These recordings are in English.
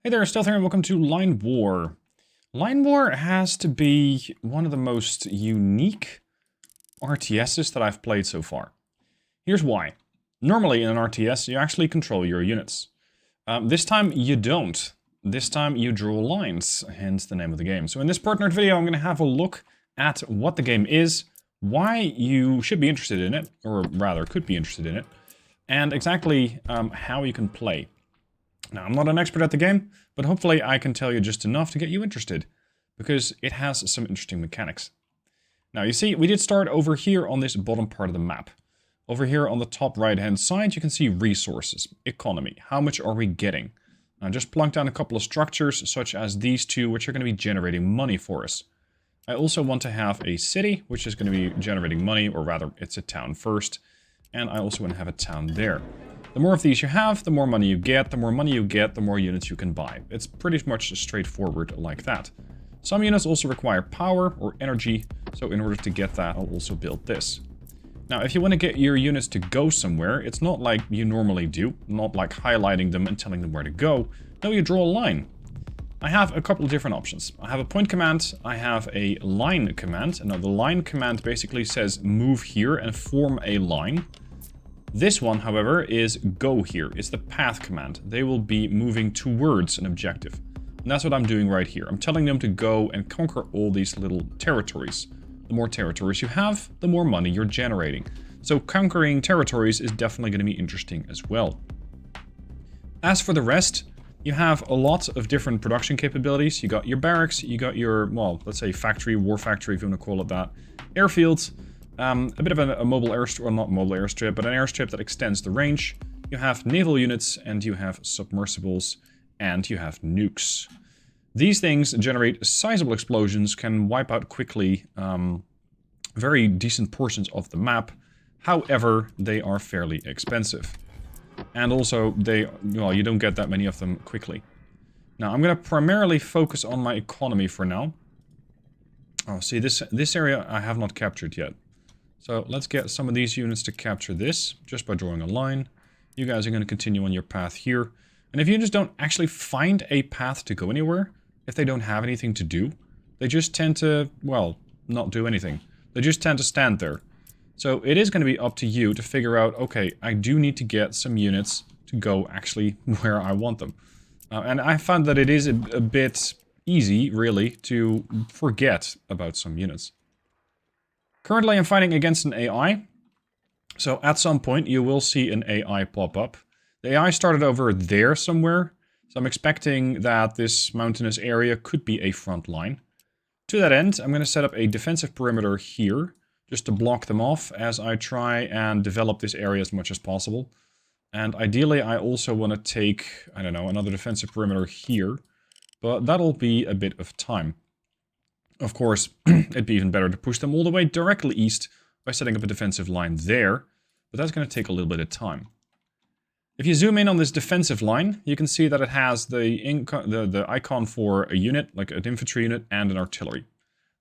Hey there, Stealth here, and welcome to Line War. Line War has to be one of the most unique RTSs that I've played so far. Here's why. Normally in an RTS, you actually control your units. This time you don't. This time you draw lines, hence the name of the game. So in this partnered video, I'm going to have a look at what the game is, why you should be interested in it, or rather could be interested in it, and exactly how you can play. Now, I'm not an expert at the game, but hopefully I can tell you just enough to get you interested, because it has some interesting mechanics. Now, you see, we did start over here on this bottom part of the map. Over here on the top right-hand side, you can see resources, economy. How much are we getting? I just plunked down a couple of structures, such as these two, which are going to be generating money for us. I also want to have a city, which is going to be generating money, or rather, it's a town first. And I also want to have a town there. The more of these you have, the more money you get. The more money you get, the more units you can buy. It's pretty much straightforward like that. Some units also require power or energy, so in order to get that, I'll also build this. Now, if you want to get your units to go somewhere, it's not like you normally do, not like highlighting them and telling them where to go. No, you draw a line. I have a couple of different options. I have a point command, I have a line command. Now, the line command basically says move here and form a line. This one, however, is go here. It's the path command. They will be moving towards an objective. And that's what I'm doing right here. I'm telling them to go and conquer all these little territories. The more territories you have, the more money you're generating. So conquering territories is definitely going to be interesting as well. As for the rest, you have a lot of different production capabilities. You got your barracks, you got your, well, let's say factory, war factory if you want to call it that, airfields. A bit of a mobile airstrip, well, not mobile airstrip, but an airstrip that extends the range. You have naval units, and you have submersibles, and you have nukes. These things generate sizable explosions, can wipe out quickly very decent portions of the map. However, they are fairly expensive. And also, you don't get that many of them quickly. Now, I'm going to primarily focus on my economy for now. Oh, see, this area I have not captured yet. So let's get some of these units to capture this, just by drawing a line. You guys are going to continue on your path here. And if units don't actually find a path to go anywhere, if they don't have anything to do, they just tend to, well, not do anything. They just tend to stand there. So it is going to be up to you to figure out, okay, I do need to get some units to go actually where I want them. And I found that it is a bit easy, really, to forget about some units. Currently, I'm fighting against an AI. So at some point, you will see an AI pop up. The AI started over there somewhere. So I'm expecting that this mountainous area could be a front line. To that end, I'm going to set up a defensive perimeter here, just to block them off as I try and develop this area as much as possible. And ideally, I also want to take, I don't know, another defensive perimeter here. But that'll be a bit of time. Of course, it'd be even better to push them all the way directly east by setting up a defensive line there, but that's going to take a little bit of time. If you zoom in on this defensive line, you can see that it has the icon for a unit, like an infantry unit and an artillery.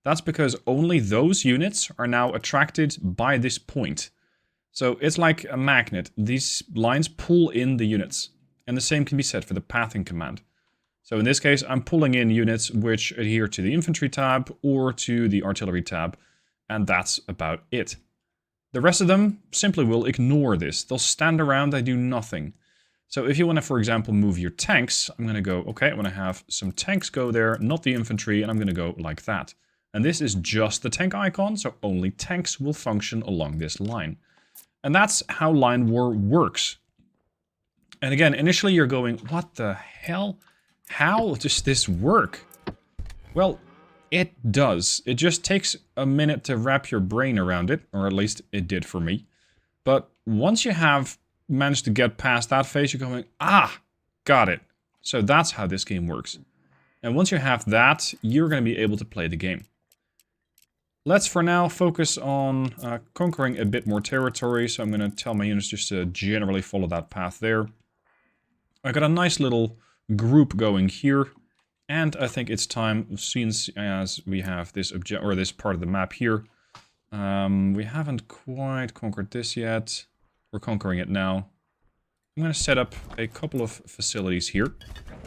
That's because only those units are now attracted by this point. So it's like a magnet. These lines pull in the units, and the same can be said for the pathing command. So in this case, I'm pulling in units which adhere to the infantry tab or to the artillery tab, and that's about it. The rest of them simply will ignore this. They'll stand around, they do nothing. So if you want to, for example, move your tanks, I'm going to go, okay, I want to have some tanks go there, not the infantry, and I'm going to go like that. And this is just the tank icon, so only tanks will function along this line. And that's how Line War works. And again, initially you're going, what the hell? How does this work? Well, it does. It just takes a minute to wrap your brain around it, or at least it did for me. But once you have managed to get past that phase, you're going, ah, got it. So that's how this game works. And once you have that, you're going to be able to play the game. Let's for now focus on conquering a bit more territory. So I'm going to tell my units just to generally follow that path there. I got a nice little group going here, and I think it's time, since as we have this this part of the map here, we haven't quite conquered this yet. We're conquering it now. I'm going to set up a couple of facilities here.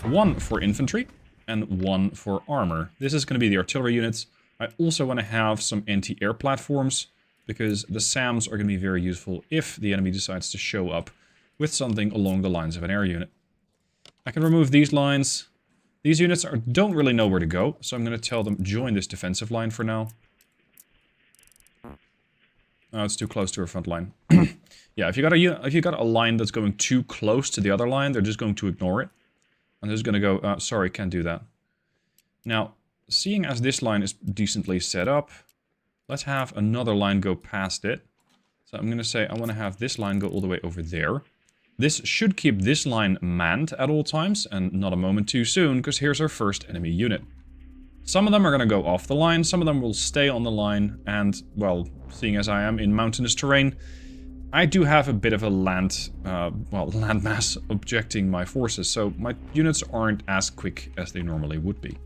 One for infantry and one for armor. This is going to be the artillery units. I also want to have some anti-air platforms, because the SAMs are going to be very useful if the enemy decides to show up with something along the lines of an air unit. I can remove these lines. These units don't really know where to go, so I'm going to tell them join this defensive line for now. Oh, it's too close to our front line. Yeah, if you got a line that's going too close to the other line, they're just going to ignore it. And they're just going to go, sorry, can't do that. Now, seeing as this line is decently set up, let's have another line go past it. So I'm going to say I want to have this line go all the way over there. This should keep this line manned at all times, and not a moment too soon, because here's our first enemy unit. Some of them are going to go off the line, some of them will stay on the line, and, well, seeing as I am in mountainous terrain, I do have a bit of a landmass objecting my forces, so my units aren't as quick as they normally would be.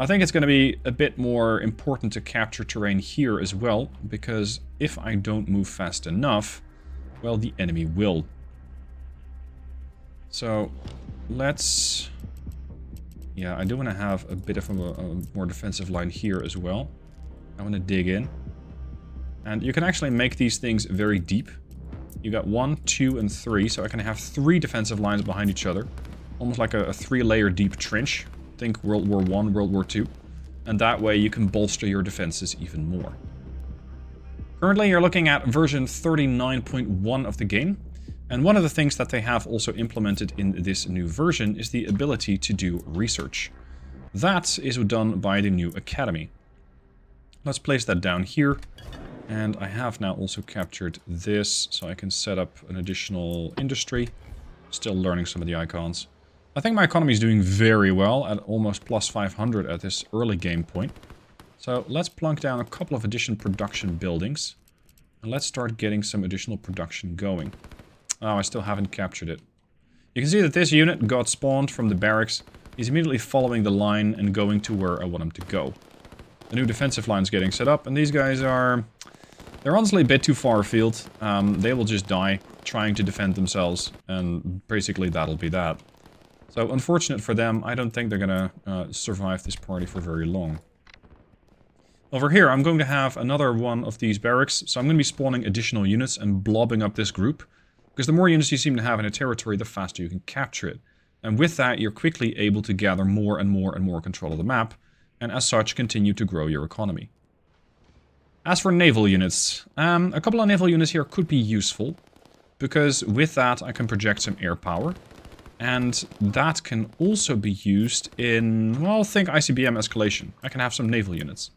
I think it's going to be a bit more important to capture terrain here as well, because if I don't move fast enough, well, the enemy will. So, let's... Yeah, I do want to have a bit of a more defensive line here as well. I want to dig in. And you can actually make these things very deep. You got 1, 2, and 3, so I can have 3 defensive lines behind each other. Almost like a 3-layer deep trench. Think World War I, World War II. And that way you can bolster your defenses even more. Currently you're looking at version 39.1 of the game. And one of the things that they have also implemented in this new version is the ability to do research. That is done by the new academy. Let's place that down here. And I have now also captured this, so I can set up an additional industry. Still learning some of the icons. I think my economy is doing very well at almost plus 500 at this early game point. So let's plunk down a couple of additional production buildings. And let's start getting some additional production going. Oh, I still haven't captured it. You can see that this unit got spawned from the barracks. He's immediately following the line and going to where I want him to go. The new defensive line is getting set up, and these guys are... They're honestly a bit too far afield. They will just die trying to defend themselves, and basically that'll be that. So, unfortunate for them, I don't think they're gonna survive this party for very long. Over here, I'm going to have another one of these barracks, so I'm going to be spawning additional units and blobbing up this group. Because the more units you seem to have in a territory, the faster you can capture it. And with that, you're quickly able to gather more and more and more control of the map, and as such, continue to grow your economy. As for naval units, a couple of naval units here could be useful, because with that I can project some air power, and that can also be used in, well, think ICBM escalation. I can have some naval units,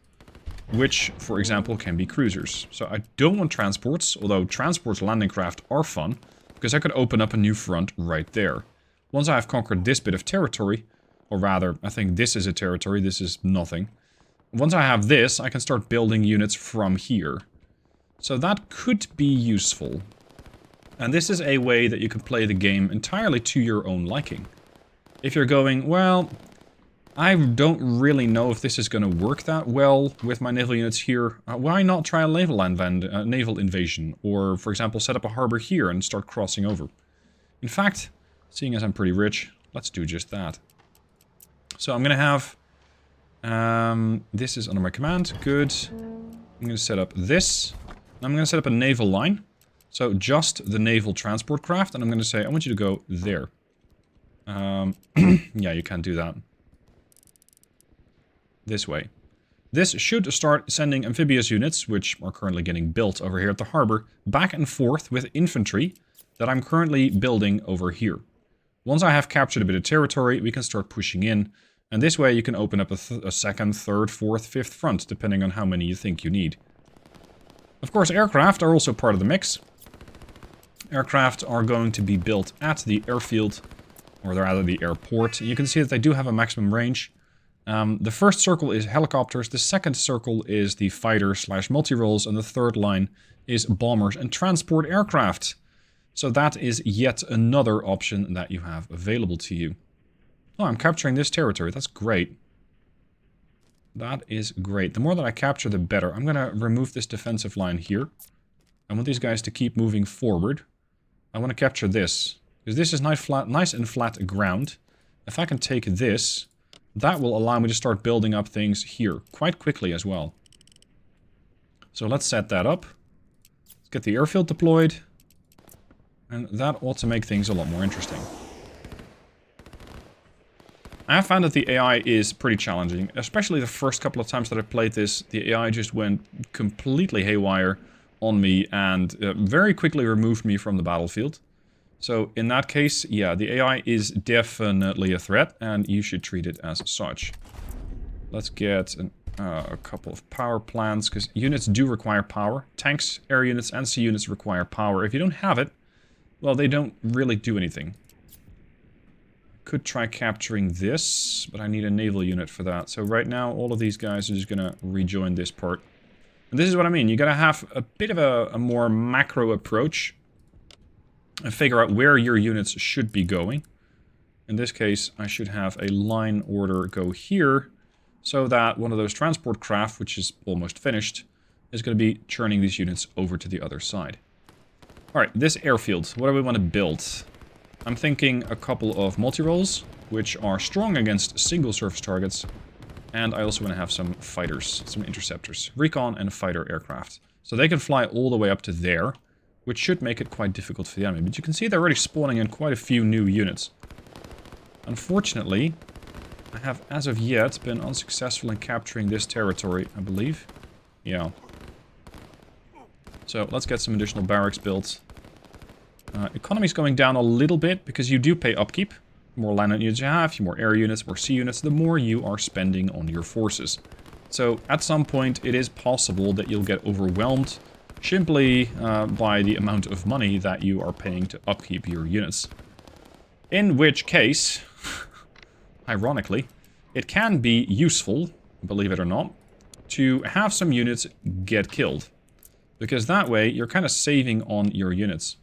which, for example, can be cruisers. So I don't want transports, although transports landing craft are fun, because I could open up a new front right there. Once I have conquered this bit of territory, or rather, I think this is a territory, this is nothing. Once I have this, I can start building units from here. So that could be useful. And this is a way that you can play the game entirely to your own liking. If you're going, well, I don't really know if this is going to work that well with my naval units here. Why not try a naval invasion? Or, for example, set up a harbor here and start crossing over. In fact, seeing as I'm pretty rich, let's do just that. So I'm going to have... this is under my command. Good. I'm going to set up this. I'm going to set up a naval line. So just the naval transport craft. And I'm going to say, I want you to go there. Yeah, you can't do that. This way. This should start sending amphibious units, which are currently getting built over here at the harbor, back and forth with infantry that I'm currently building over here. Once I have captured a bit of territory, we can start pushing in. And this way you can open up a second, third, fourth, fifth front, depending on how many you think you need. Of course, aircraft are also part of the mix. Aircraft are going to be built at the airfield, or rather the airport. You can see that they do have a maximum range. The first circle is helicopters, the second circle is the fighter/multi-roles, and the third line is bombers and transport aircraft. So that is yet another option that you have available to you. Oh, I'm capturing this territory. That's great. That is great. The more that I capture, the better. I'm going to remove this defensive line here. I want these guys to keep moving forward. I want to capture this. Because this is nice and flat ground. If I can take this, that will allow me to start building up things here quite quickly as well. So let's set that up. Let's get the airfield deployed. And that ought to make things a lot more interesting. I have found that the AI is pretty challenging. Especially the first couple of times that I played this, the AI just went completely haywire on me and very quickly removed me from the battlefield. So in that case, yeah, the AI is definitely a threat and you should treat it as such. Let's get a couple of power plants, because units do require power. Tanks, air units, and sea units require power. If you don't have it, well, they don't really do anything. Could try capturing this, but I need a naval unit for that. So right now, all of these guys are just gonna rejoin this part. And this is what I mean. You gotta have a bit of a more macro approach and figure out where your units should be going. In this case, I should have a line order go here, so that one of those transport craft, which is almost finished, is going to be churning these units over to the other side. Alright, this airfield, what do we want to build? I'm thinking a couple of multi-roles, which are strong against single surface targets, and I also want to have some fighters, some interceptors, recon and fighter aircraft. So they can fly all the way up to there, which should make it quite difficult for the enemy. But you can see they're already spawning in quite a few new units. Unfortunately, I have, as of yet, been unsuccessful in capturing this territory, I believe. Yeah. So, let's get some additional barracks built. Economy's going down a little bit, because you do pay upkeep. The more land units you have, the more air units, more sea units, the more you are spending on your forces. So, at some point, it is possible that you'll get overwhelmed simply by the amount of money that you are paying to upkeep your units. In which case, ironically, it can be useful, believe it or not, to have some units get killed. Because that way, you're kind of saving on your units.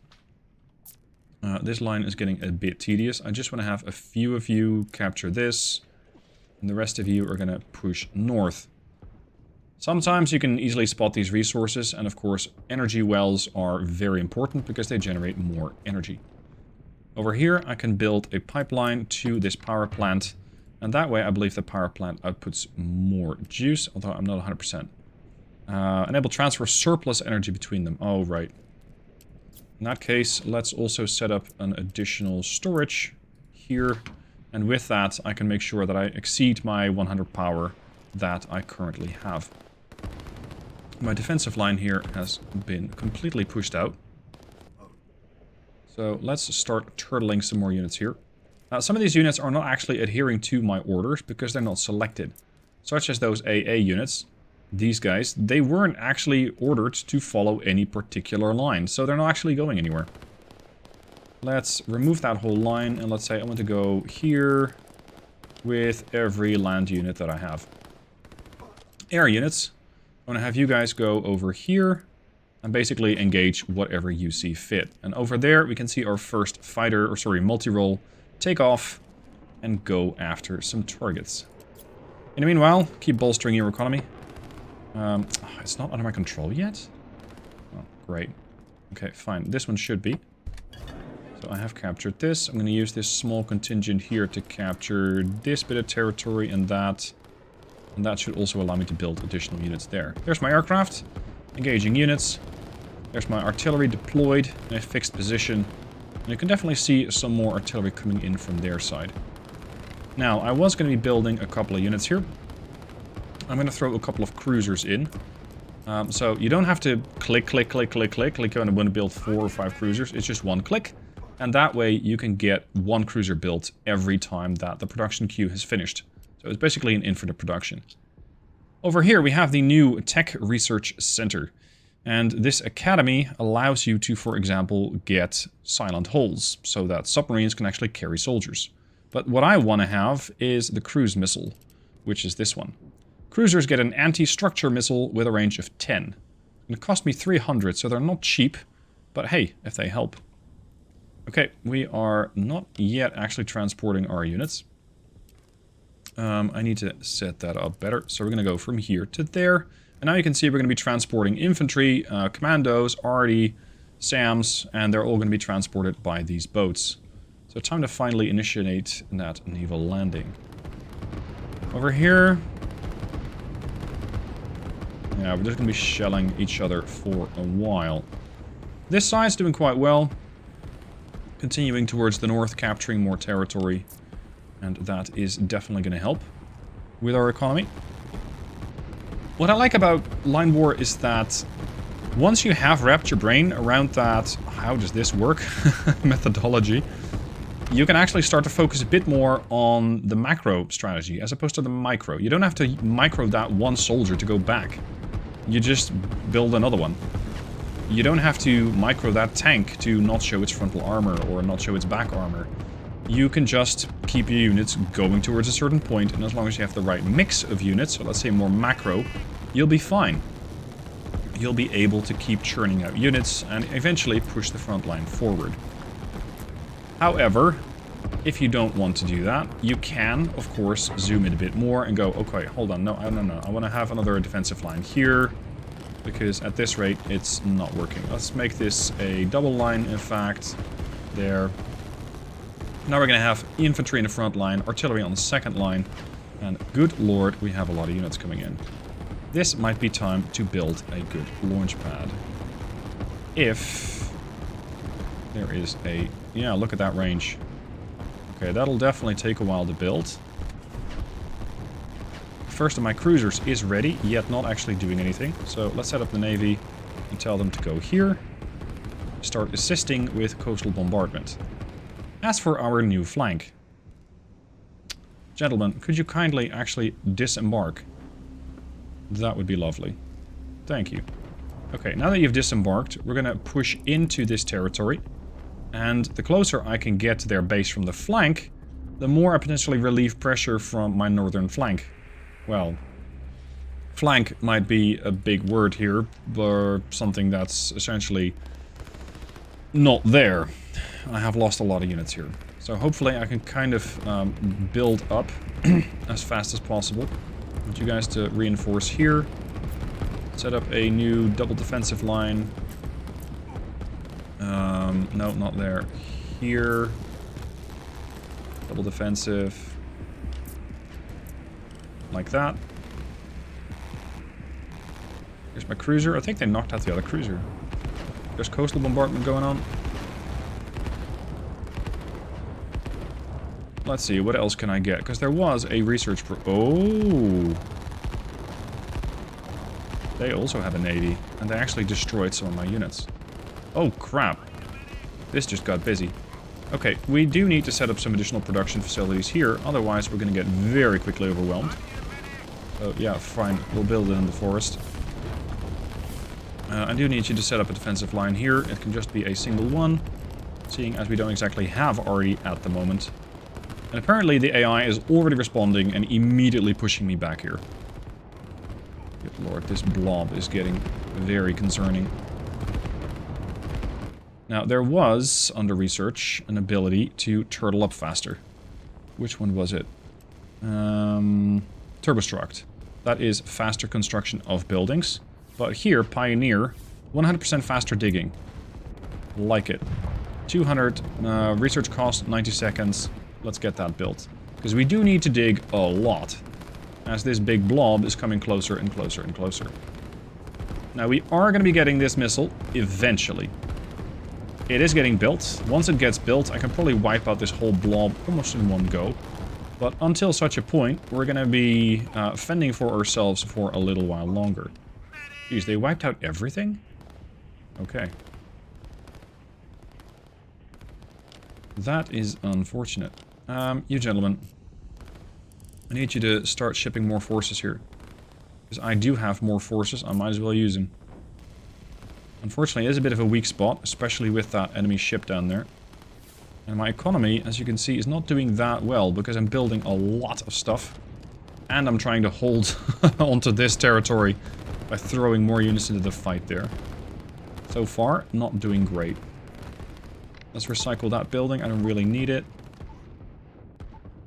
This line is getting a bit tedious. I just want to have a few of you capture this. And the rest of you are going to push north. Sometimes you can easily spot these resources. And of course, energy wells are very important because they generate more energy. Over here, I can build a pipeline to this power plant. And that way, I believe the power plant outputs more juice, although I'm not 100%. Enable transfer surplus energy between them. Oh, right. In that case, let's also set up an additional storage here. And with that, I can make sure that I exceed my 100 power that I currently have. My defensive line here has been completely pushed out. So let's start turtling some more units here. Now, some of these units are not actually adhering to my orders because they're not selected. Such as those AA units. These guys, they weren't actually ordered to follow any particular line. So they're not actually going anywhere. Let's remove that whole line and let's say I want to go here with every land unit that I have. Air units. I want to have you guys go over here and basically engage whatever you see fit. And over there we can see our first fighter, or sorry, multi-role take off and go after some targets. In the meanwhile, keep bolstering your economy. It's not under my control yet? Oh, great. Okay, fine. This one should be. So I have captured this. I'm going to use this small contingent here to capture this bit of territory and that. And that should also allow me to build additional units there. There's my aircraft. Engaging units. There's my artillery deployed in a fixed position. And you can definitely see some more artillery coming in from their side. Now, I was going to be building a couple of units here. I'm going to throw a couple of cruisers in. So you don't have to click when I want to build 4 or 5 cruisers. It's just one click. And that way you can get one cruiser built every time that the production queue has finished. So it's basically an infinite production. Over here we have the new Tech Research Center. And this academy allows you to, for example, get silent hulls. So that submarines can actually carry soldiers. But what I want to have is the cruise missile, which is this one. Cruisers get an anti-structure missile with a range of 10. It cost me 300, so they're not cheap. But hey, if they help. Okay, we are not yet actually transporting our units. I need to set that up better. So we're going to go from here to there. And now you can see we're going to be transporting infantry, commandos, already SAMs, and they're all going to be transported by these boats. So time to finally initiate that naval landing. Over here... yeah, we're just going to be shelling each other for a while. This side's doing quite well. Continuing towards the north, capturing more territory. And that is definitely going to help with our economy. What I like about Line War is that once you have wrapped your brain around that, how does this work, methodology, you can actually start to focus a bit more on the macro strategy as opposed to the micro. You don't have to micro that one soldier to go back. You just build another one. You don't have to micro that tank to not show its frontal armor or not show its back armor. You can just keep your units going towards a certain point, and as long as you have the right mix of units, so let's say more macro, you'll be fine. You'll be able to keep churning out units and eventually push the front line forward. However, if you don't want to do that, you can, of course, zoom in a bit more and go, okay, hold on, no, I want to have another defensive line here, because at this rate, it's not working. Let's make this a double line, in fact, there. Now we're going to have infantry in the front line, artillery on the second line, and good lord, we have a lot of units coming in. This might be time to build a good launch pad. If there is a... yeah, look at that range. Okay, that'll definitely take a while to build. First of my cruisers is ready, yet not actually doing anything. So let's set up the Navy and tell them to go here. Start assisting with coastal bombardment. As for our new flank. Gentlemen, could you kindly actually disembark? That would be lovely. Thank you. Okay, now that you've disembarked, we're going to push into this territory. And the closer I can get to their base from the flank, the more I potentially relieve pressure from my northern flank. Well, flank might be a big word here, but something that's essentially not there. I have lost a lot of units here. So hopefully I can kind of build up as fast as possible. I want you guys to reinforce here. Set up a new double defensive line. No, not there. Here. Double defensive. Like that. Here's my cruiser. I think they knocked out the other cruiser. There's coastal bombardment going on. Let's see, what else can I get? Because there was a research oh! They also have a navy, and they actually destroyed some of my units. Oh, crap. This just got busy. Okay, we do need to set up some additional production facilities here, otherwise we're going to get very quickly overwhelmed. So, yeah, fine. We'll build it in the forest. I do need you to set up a defensive line here. It can just be a single one, seeing as we don't exactly have RE at the moment. And apparently the AI is already responding and immediately pushing me back here. Good lord, this blob is getting very concerning. Now, there was, under research, an ability to turtle up faster. Which one was it? Turbostruct. That is faster construction of buildings. But here, Pioneer, 100% faster digging. Like it. 200, research cost, 90 seconds. Let's get that built. Because we do need to dig a lot. As this big blob is coming closer and closer and closer. Now, we are going to be getting this missile eventually. It is getting built. Once it gets built, I can probably wipe out this whole blob almost in one go. But until such a point, we're going to be fending for ourselves for a little while longer. Jeez, they wiped out everything? Okay. That is unfortunate. You gentlemen. I need you to start shipping more forces here. Because I do have more forces, I might as well use them. Unfortunately, it is a bit of a weak spot, especially with that enemy ship down there. And my economy, as you can see, is not doing that well, because I'm building a lot of stuff. And I'm trying to hold onto this territory by throwing more units into the fight there. So far, not doing great. Let's recycle that building, I don't really need it.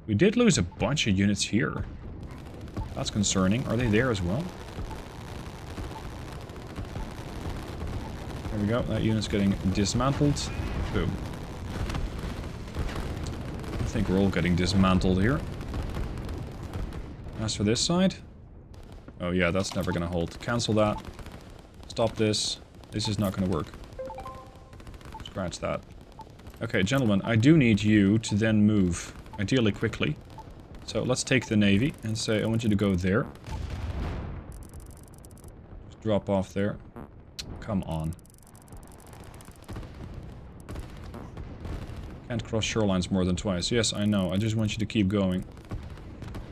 We did lose a bunch of units here. That's concerning. Are they there as well? There There we go. That unit's getting dismantled. Boom. I think we're all getting dismantled here. As for this side... Oh yeah, that's never gonna hold. Cancel that. Stop this. This is not gonna work. Scratch that. Okay, gentlemen, I do need you to then move, ideally quickly. So let's take the Navy and say, I want you to go there. Just drop off there. Come on. Can't cross shorelines more than twice. Yes, I know. I just want you to keep going.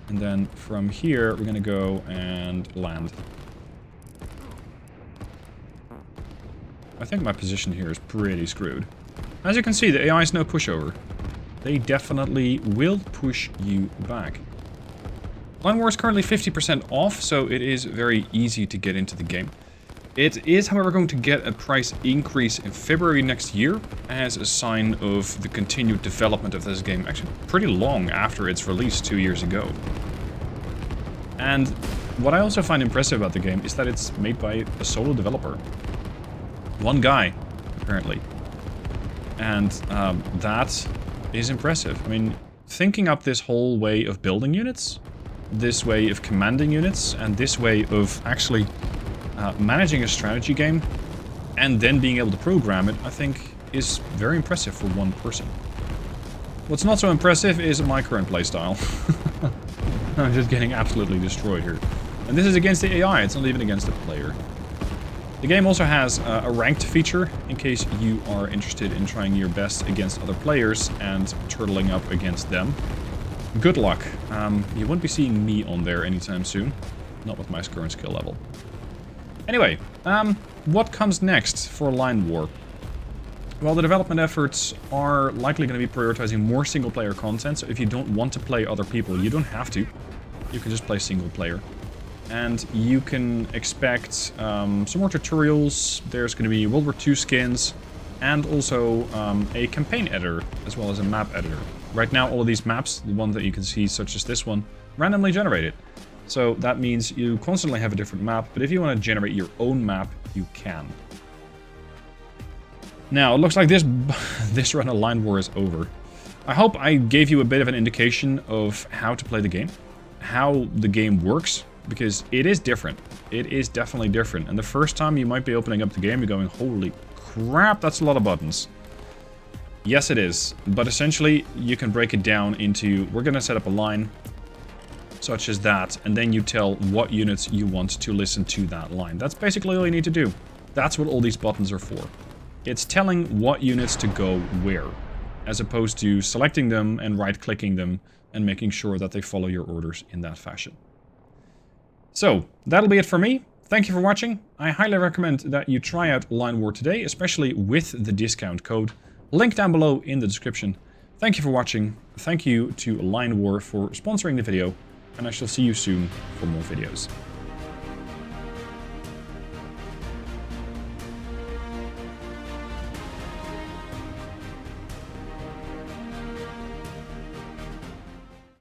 And then from here, we're gonna go and land. I think my position here is pretty screwed. As you can see, the AI is no pushover. They definitely will push you back. Line War is currently 50% off, so it is very easy to get into the game. It is, however, going to get a price increase in February next year as a sign of the continued development of this game, actually pretty long after its release 2 years ago. And what I also find impressive about the game is that it's made by a solo developer. One guy, apparently. And that is impressive. I mean, thinking up this whole way of building units, this way of commanding units, and this way of actually managing a strategy game, and then being able to program it, I think is very impressive for one person. What's not so impressive is my current playstyle. I'm just getting absolutely destroyed here. And this is against the AI, it's not even against the player. The game also has a ranked feature, in case you are interested in trying your best against other players and turtling up against them. Good luck. You won't be seeing me on there anytime soon. Not with my current skill level. Anyway, what comes next for Line War? Well, the development efforts are likely going to be prioritizing more single-player content, so if you don't want to play other people, you don't have to. You can just play single-player. And you can expect some more tutorials. There's going to be World War II skins, and also a campaign editor, as well as a map editor. Right now, all of these maps, the ones that you can see, such as this one, randomly generated. So that means you constantly have a different map, but if you want to generate your own map, you can. Now, it looks like this run of Line War is over. I hope I gave you a bit of an indication of how to play the game, how the game works, because it is different. It is definitely different. And the first time you might be opening up the game, you're going, holy crap, that's a lot of buttons. Yes, it is. But essentially, you can break it down into, we're going to set up a line, such as that, and then you tell what units you want to listen to that line. That's basically all you need to do. That's what all these buttons are for. It's telling what units to go where, as opposed to selecting them and right-clicking them and making sure that they follow your orders in that fashion. So, that'll be it for me. Thank you for watching. I highly recommend that you try out Line War today, especially with the discount code. Link down below in the description. Thank you for watching. Thank you to Line War for sponsoring the video, and I shall see you soon for more videos.